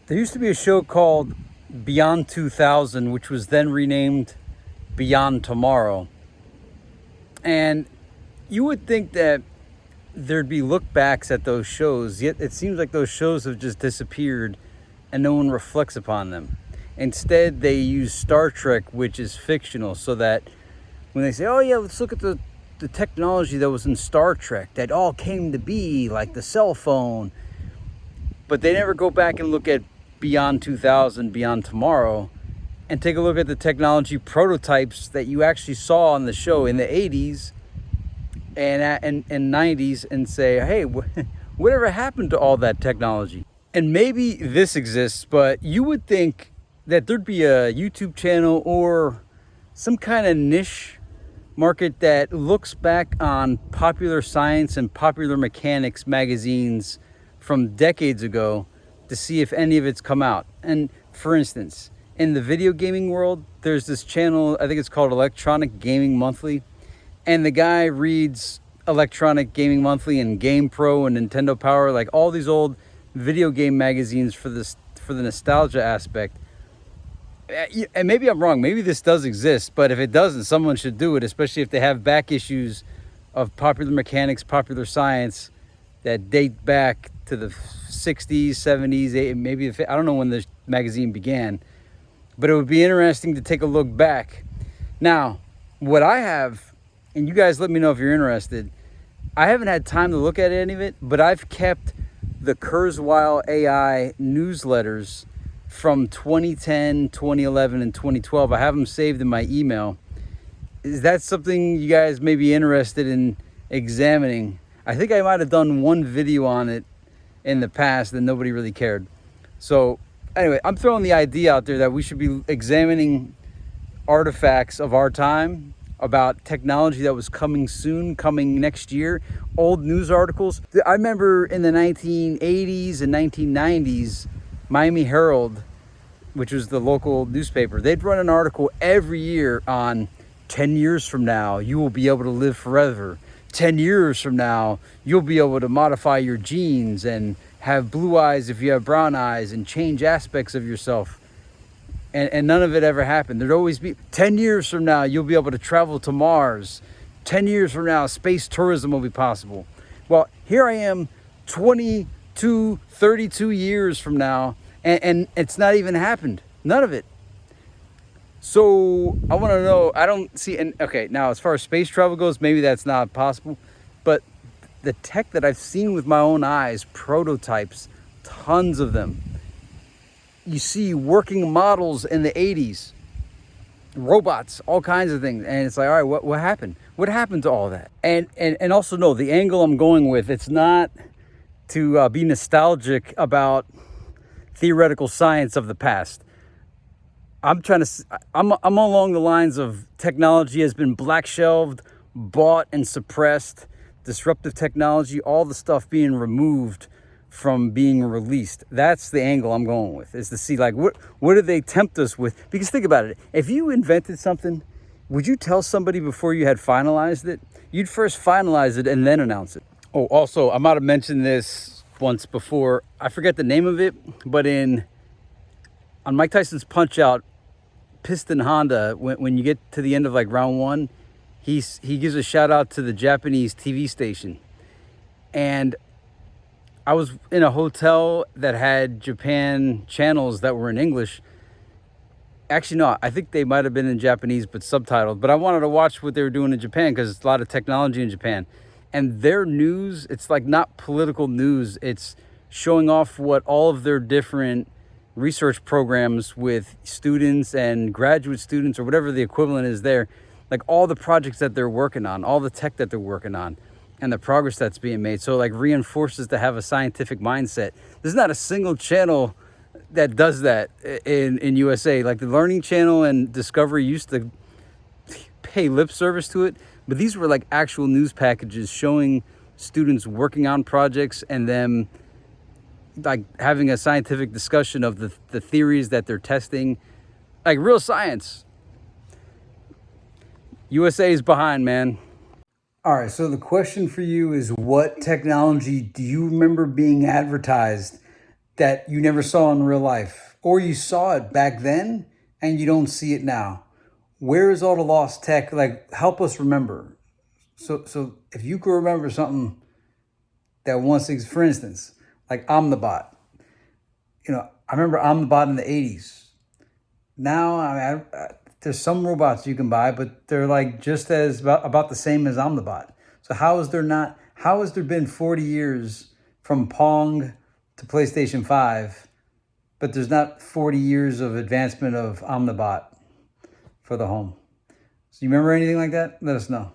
There used to be a show called Beyond 2000, which was then renamed Beyond Tomorrow. And you would think that there'd be look backs at those shows, yet it seems like those shows have just disappeared and no one reflects upon them. Instead, they use Star Trek, which is fictional, so that when they say, oh yeah, let's look at the technology that was in Star Trek that all came to be, like the cell phone, but they never go back and look at Beyond 2000, Beyond Tomorrow, and take a look at the technology prototypes that you actually saw on the show in the 80s and 90s and say, hey, whatever happened to all that technology? And maybe this exists, but you would think that there'd be a YouTube channel or some kind of niche market that looks back on Popular Science and Popular Mechanics magazines from decades ago to see if any of it's come out. And for instance, in the video gaming world, there's this channel, I think it's called Electronic Gaming Monthly, and the guy reads Electronic Gaming Monthly and Game Pro and Nintendo Power, like all these old video game magazines for the nostalgia aspect. And maybe I'm wrong, maybe this does exist, but if it doesn't, someone should do it, especially if they have back issues of Popular Mechanics, Popular Science that date back to the 60s, 70s, maybe, I don't know when the magazine began, but it would be interesting to take a look back. Now, what I have, and you guys let me know if you're interested, I haven't had time to look at any of it, but I've kept the Kurzweil AI newsletters from 2010, 2011, and 2012. I have them saved in my email. Is that something you guys may be interested in examining? I think I might have done one video on it in the past and nobody really cared. So anyway, I'm throwing the idea out there that we should be examining artifacts of our time about technology that was coming soon, coming next year, old news articles. I remember in the 1980s and 1990s, Miami Herald, which was the local newspaper, they'd run an article every year on 10 years from now, you will be able to live forever. 10 years from now, you'll be able to modify your genes and have blue eyes if you have brown eyes and change aspects of yourself. And none of it ever happened. There'd always be 10 years from now, you'll be able to travel to Mars. 10 years from now, space tourism will be possible. Well, here I am 22, 32 years from now, and it's not even happened. None of it. So I want to know, I don't see, and okay, now as far as space travel goes, maybe that's not possible, but the tech that I've seen with my own eyes, prototypes, tons of them. You see working models in the 80s, robots, all kinds of things. And it's like, all right, what happened? What happened to all that? And also, no, the angle I'm going with, it's not to be nostalgic about theoretical science of the past. I'm along the lines of technology has been black shelved, bought and suppressed, disruptive technology, all the stuff being removed from being released. That's the angle I'm going with, is to see like what do they tempt us with? Because think about it, if you invented something, would you tell somebody before you had finalized it? You'd first finalize it and then announce it. Oh, also, I might have mentioned this once before, I forget the name of it, but on Mike Tyson's Punch Out, Piston Honda, when you get to the end of like round one, he gives a shout out to the Japanese TV station. And I was in a hotel that had Japan channels that were in English. Actually, no, I think they might have been in Japanese, but subtitled. But I wanted to watch what they were doing in Japan because it's a lot of technology in Japan. And their news, it's like not political news. It's showing off what all of their different research programs with students and graduate students or whatever the equivalent is there. Like all the projects that they're working on, all the tech that they're working on, and the progress that's being made. So like reinforces to have a scientific mindset. There's not a single channel that does that in USA. Like the Learning Channel and Discovery used to pay lip service to it, but these were like actual news packages showing students working on projects and them like having a scientific discussion of the theories that they're testing, like real science. USA is behind, man. All right, so the question for you is, what technology do you remember being advertised that you never saw in real life, or you saw it back then and you don't see it now? Where is all the lost tech? Like, help us remember. So if you could remember something that once, for instance, like Omnibot. I remember Omnibot in the 80s. Now, there's some robots you can buy, but they're like just as about the same as Omnibot. So how has there been 40 years from Pong to PlayStation 5, but there's not 40 years of advancement of Omnibot for the home? So you remember anything like that? Let us know.